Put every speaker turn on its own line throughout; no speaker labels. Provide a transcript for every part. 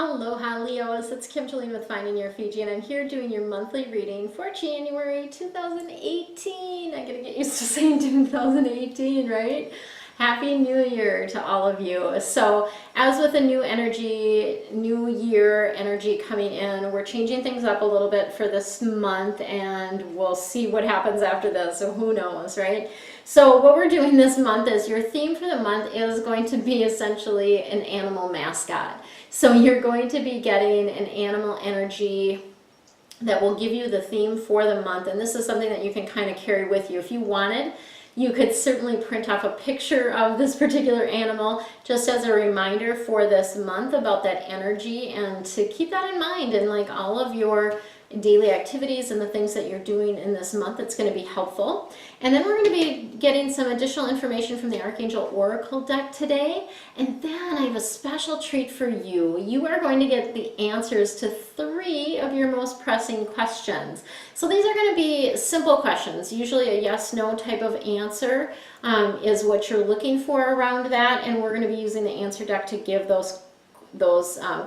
Aloha Leos, it's Kim Jolene with Finding Your Fiji, and I'm here doing your monthly reading for January 2018. I gotta get used to saying 2018, right? Happy New Year to all of you. So as with a new energy, new year energy coming in, we're changing things up a little bit for this month, and we'll see what happens after this, so who knows, right? So what we're doing this month is your theme for the month is going to be essentially an animal mascot. So you're going to be getting an animal energy that will give you the theme for the month, and this is something that you can kind of carry with you. If you wanted, you could certainly print off a picture of this particular animal just as a reminder for this month about that energy, and to keep that in mind in like all of your daily activities and the things that you're doing in this month. It's going to be helpful. And then we're going to be getting some additional information from the Archangel Oracle deck today. And then I have a special treat for you. You are going to get the answers to 3 of your most pressing questions. So these are going to be simple questions. Usually a yes/no type of answer is what you're looking for around that. And we're going to be using the answer deck to give those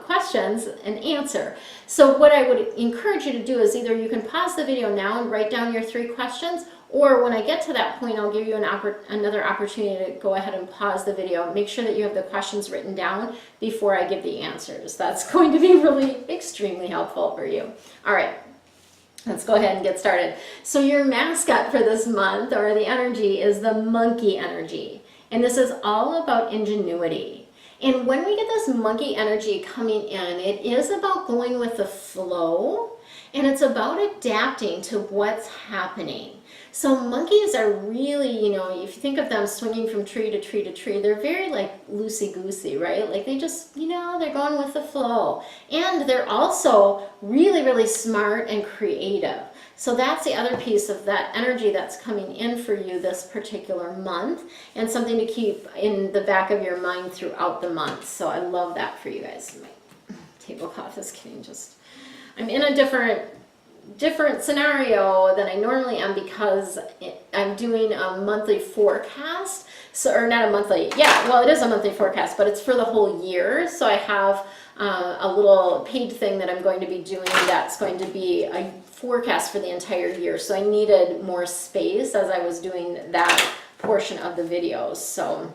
questions an answer. So what I would encourage you to do is either you can pause the video now and write down your 3 questions, or when I get to that point, I'll give you another opportunity to go ahead and pause the video. Make sure that you have the questions written down before I give the answers. That's going to be really extremely helpful for you. All right. Let's go ahead and get started. So your mascot for this month, or the energy, is the monkey energy. And this is all about ingenuity. And when we get this monkey energy coming in, it is about going with the flow, and it's about adapting to what's happening. So monkeys are really, if you think of them swinging from tree to tree to tree, they're very like loosey-goosey, right? Like they just, they're going with the flow. And they're also really, really smart and creative. So that's the other piece of that energy that's coming in for you this particular month, and something to keep in the back of your mind throughout the month. So I love that for you guys. My tablecloth is getting I'm in a different scenario than I normally am because I'm doing a monthly forecast. So, or not a monthly, yeah, well, it is a monthly forecast, but it's for the whole year. So I have a little paid thing that I'm going to be doing that's going to be a forecast for the entire year. So I needed more space as I was doing that portion of the videos. So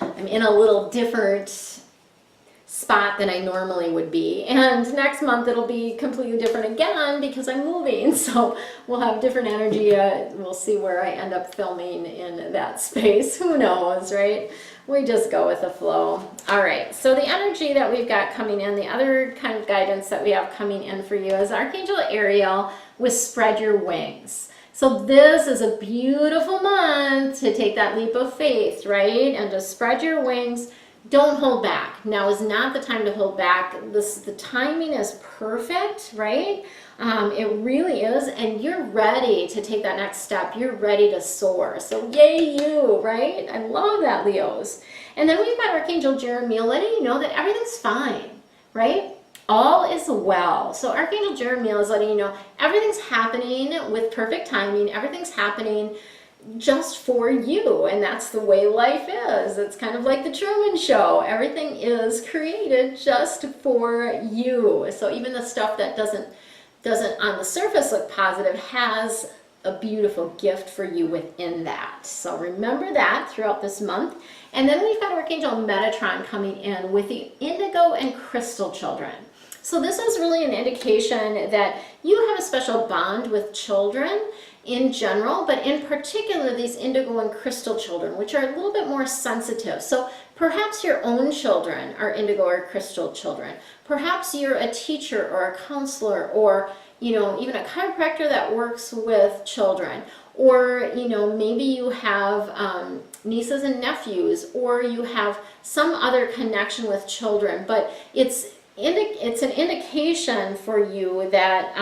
I'm in a little different spot than I normally would be, and next month it'll be completely different again because I'm moving, so we'll have different energy. We'll see where I end up filming in that space. Who knows, right? We just go with the flow. All right, so the energy that we've got coming in, the other kind of guidance that we have coming in for you is Archangel Ariel with Spread Your Wings. So this is a beautiful month to take that leap of faith, right? And just spread your wings. Don't hold back. Now is not the time to hold back. The timing is perfect, right? It really is, and you're ready to take that next step. You're ready to soar. So yay you, right? I love that, Leos. And then we've got Archangel Jeremiah letting you know that everything's fine, right? All is well. So Archangel Jeremiah is letting you know everything's happening with perfect timing. Everything's happening just for you, and that's the way life is. It's kind of like the Truman Show. Everything is created just for you. So even the stuff that doesn't on the surface look positive has a beautiful gift for you within that. So remember that throughout this month. And then we've got Archangel Metatron coming in with the Indigo and Crystal children. So this is really an indication that you have a special bond with children in general, but in particular these indigo and crystal children, which are a little bit more sensitive. So perhaps your own children are indigo or crystal children. Perhaps you're a teacher or a counselor, or even a chiropractor that works with children, or maybe you have nieces and nephews, or you have some other connection with children. But it's an indication for you that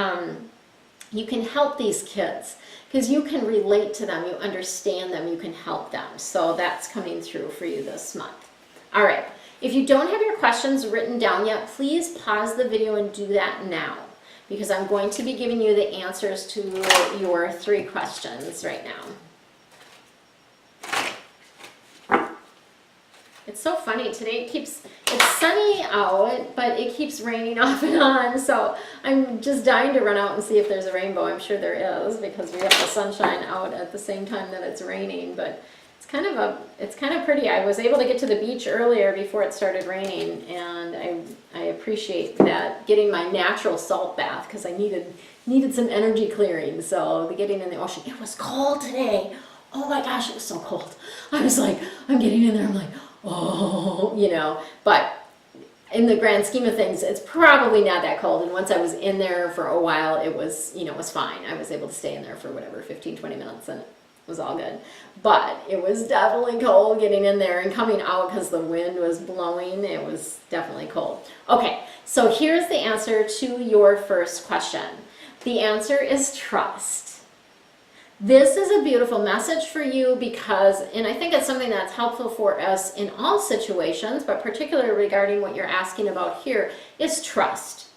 you can help these kids, because you can relate to them, you understand them, you can help them. So that's coming through for you this month. All right, if you don't have your questions written down yet, please pause the video and do that now, because I'm going to be giving you the answers to your 3 questions right now. It's so funny. Today it's sunny out, but it keeps raining off and on. So I'm just dying to run out and see if there's a rainbow. I'm sure there is because we have the sunshine out at the same time that it's raining. But it's kind of pretty. I was able to get to the beach earlier before it started raining, and I appreciate that, getting my natural salt bath because I needed some energy clearing. So getting in the ocean, it was cold today. Oh my gosh, it was so cold. I was like, I'm getting in there. I'm like, oh, you know, but in the grand scheme of things, it's probably not that cold. And once I was in there for a while, it was, you know, it was fine. I was able to stay in there for whatever, 15, 20 minutes, and it was all good. But it was definitely cold getting in there and coming out because the wind was blowing. It was definitely cold. Okay, so here's the answer to your first question. The answer is trust. This is a beautiful message for you because, and I think it's something that's helpful for us in all situations, but particularly regarding what you're asking about here, is trust.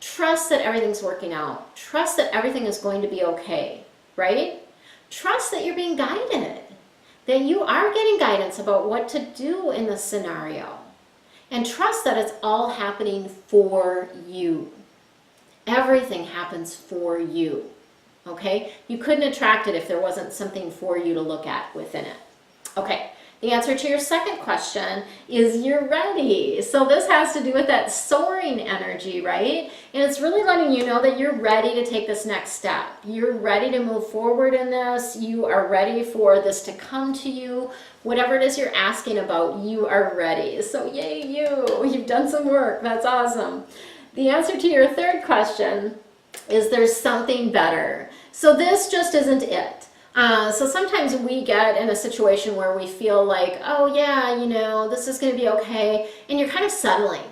Trust that everything's working out. Trust that everything is going to be okay, right? Trust that you're being guided, that you are getting guidance about what to do in this scenario. And trust that it's all happening for you. Everything happens for you. Okay, you couldn't attract it if there wasn't something for you to look at within it. Okay, the answer to your second question is you're ready. So this has to do with that soaring energy, right? And it's really letting you know that you're ready to take this next step. You're ready to move forward in this. You are ready for this to come to you. Whatever it is you're asking about, you are ready. So yay you, you've done some work. That's awesome. The answer to your third question is there's something better. So this just isn't it. So sometimes we get in a situation where we feel like, oh yeah, you know, this is going to be okay, and you're kind of settling.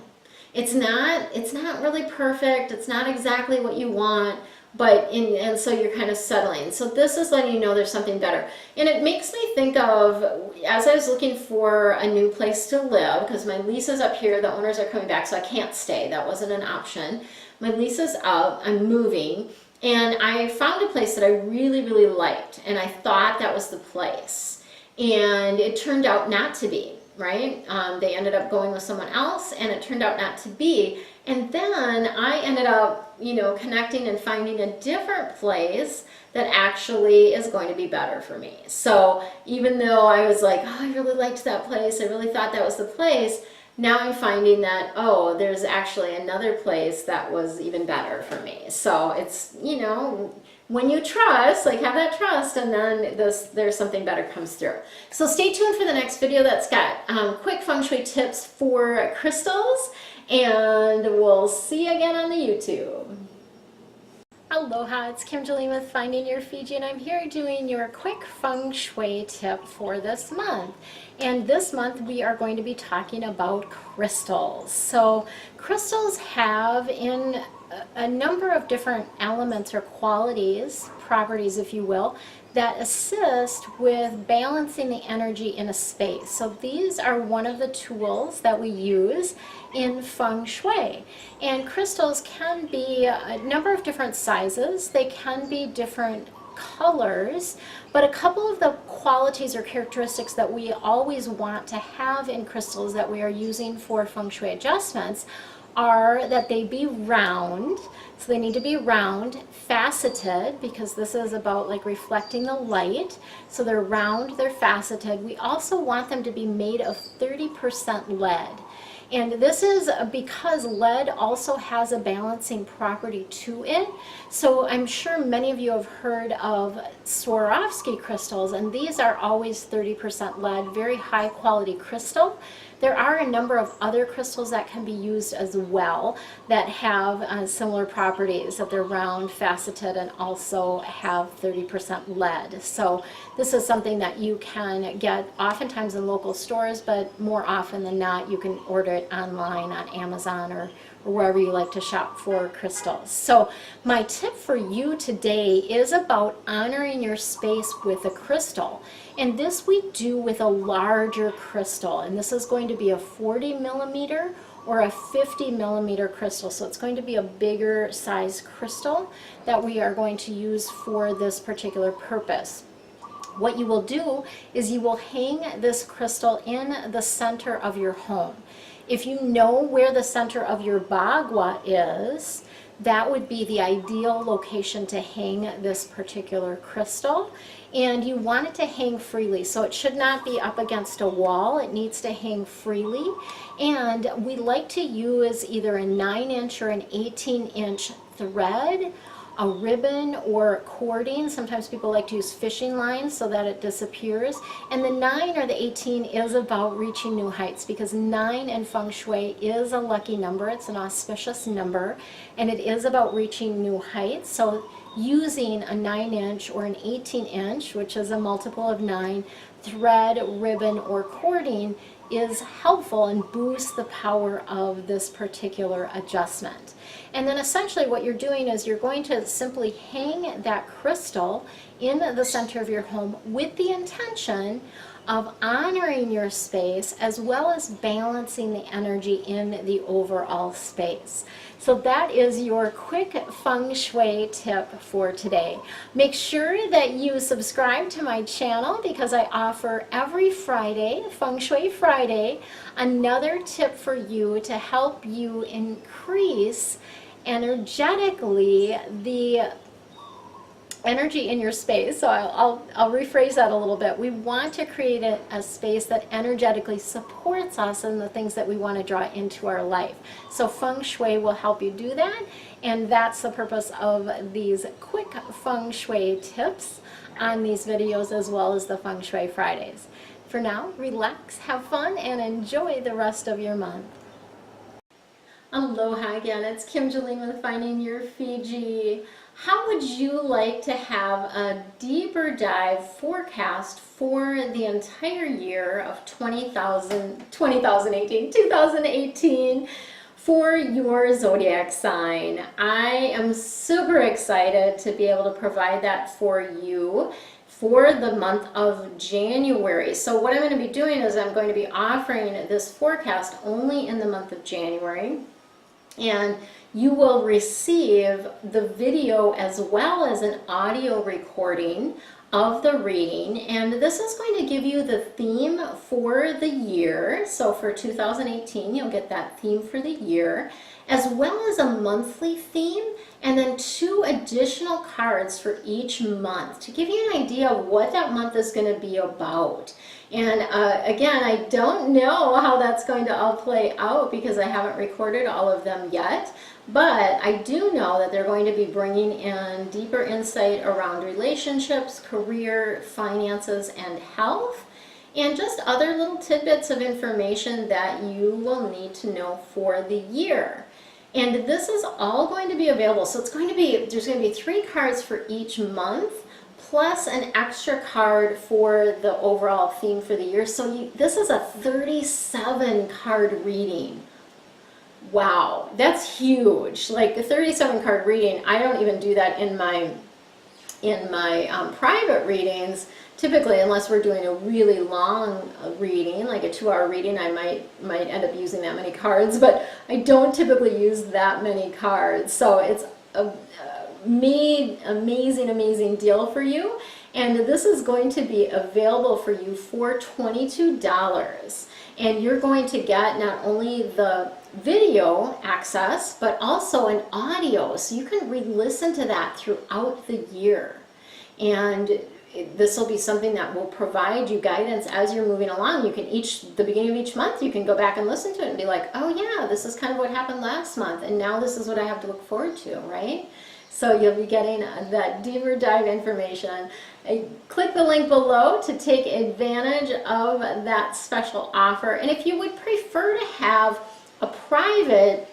It's not really perfect. It's not exactly what you want, but and so you're kind of settling. So this is letting you know there's something better. And it makes me think of, as I was looking for a new place to live, because my lease is up here, the owners are coming back, so I can't stay. That wasn't an option. My lease is up, I'm moving, and I found a place that I really, really liked, and I thought that was the place. And it turned out not to be, right? They ended up going with someone else, and it turned out not to be. And then I ended up, you know, connecting and finding a different place that actually is going to be better for me. So even though I was like, oh, I really liked that place, I really thought that was the place, now I'm finding that, oh, there's actually another place that was even better for me. So it's, you know, when you trust, like have that trust, and then there's something better comes through. So stay tuned for the next video that's got quick feng shui tips for crystals, and we'll see you again on the YouTube. Aloha, it's Kim Jolene with Finding Your Fiji, and I'm here doing your quick feng shui tip for this month. And this month we are going to be talking about crystals. So crystals have in a number of different elements or qualities, properties if you will, that assist with balancing the energy in a space. So these are one of the tools that we use in feng shui. And crystals can be a number of different sizes. They can be different colors, but a couple of the qualities or characteristics that we always want to have in crystals that we are using for feng shui adjustments are that they be round. So they need to be round, faceted, because this is about like reflecting the light. So they're round, they're faceted. We also want them to be made of 30% lead. And this is because lead also has a balancing property to it. So I'm sure many of you have heard of Swarovski crystals, and these are always 30% lead, very high quality crystal. There are a number of other crystals that can be used as well that have similar properties, that they're round, faceted, and also have 30% lead. So this is something that you can get oftentimes in local stores, but more often than not you can order it online on Amazon or wherever you like to shop for crystals. So my tip for you today is about honoring your space with a crystal. And this we do with a larger crystal. And this is going to be a 40 millimeter or a 50 millimeter crystal. So it's going to be a bigger size crystal that we are going to use for this particular purpose. What you will do is you will hang this crystal in the center of your home. If you know where the center of your bagua is, that would be the ideal location to hang this particular crystal. And you want it to hang freely, so it should not be up against a wall. It needs to hang freely. And we like to use either a 9-inch or an 18-inch thread, a ribbon, or cording. Sometimes people like to use fishing lines so that it disappears. And the 9 or the 18 is about reaching new heights, because 9 in Feng Shui is a lucky number. It's an auspicious number, and it is about reaching new heights. So using a 9-inch or an 18-inch, which is a multiple of 9, thread, ribbon, or cording is helpful and boosts the power of this particular adjustment. And then essentially what you're doing is you're going to simply hang that crystal in the center of your home with the intention of honoring your space as well as balancing the energy in the overall space. So that is your quick Feng Shui tip for today. Make sure that you subscribe to my channel, because I offer every Friday, Feng Shui Friday, another tip for you to help you increase energetically the energy in your space. So I'll rephrase that a little bit. We want to create a space that energetically supports us and the things that we want to draw into our life. So Feng Shui will help you do that, and that's the purpose of these quick Feng Shui tips on these videos, as well as the Feng Shui Fridays. For now, relax, have fun, and enjoy the rest of your month. Aloha again, it's Kim Jolene with Finding Your Fiji. How would you like to have a deeper dive forecast for the entire year of 2018 for your zodiac sign? I am super excited to be able to provide that for you for the month of January. So what I'm going to be doing is I'm going to be offering this forecast only in the month of January. And you will receive the video as well as an audio recording of the reading. And this is going to give you the theme for the year. So for 2018, you'll get that theme for the year, as well as a monthly theme, and then 2 additional cards for each month to give you an idea of what that month is going to be about. And again, I don't know how that's going to all play out because I haven't recorded all of them yet, but I do know that they're going to be bringing in deeper insight around relationships, career, finances, and health, and just other little tidbits of information that you will need to know for the year. And this is all going to be available. So it's going to be, there's going to be 3 cards for each month, plus an extra card for the overall theme for the year. So this is a 37 card reading. Wow, that's huge. Like a 37 card reading, I don't even do that in my private readings. Typically, unless we're doing a really long reading, like a 2-hour reading, I might end up using that many cards, but I don't typically use that many cards. So it's a amazing deal for you. And this is going to be available for you for $22. And you're going to get not only the video access, but also an audio. So you can re-listen to that throughout the year. And this will be something that will provide you guidance as you're moving along. You can the beginning of each month, you can go back and listen to it and be like, oh yeah, this is kind of what happened last month, and now this is what I have to look forward to, right? So you'll be getting that deeper dive information. Click the link below to take advantage of that special offer. And if you would prefer to have a private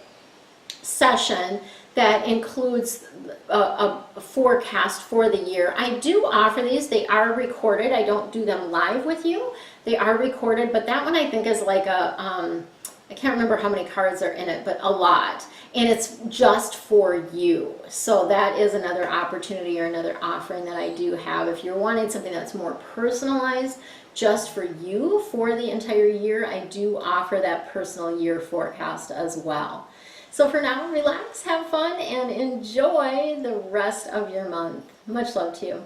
session that includes a forecast for the year, I do offer these. They are recorded. I don't do them live with you. They are recorded, but that one I think is like a, I can't remember how many cards are in it, but a lot. And it's just for you. So that is another opportunity or another offering that I do have. If you're wanting something that's more personalized just for you for the entire year, I do offer that personal year forecast as well. So for now, relax, have fun, and enjoy the rest of your month. Much love to you.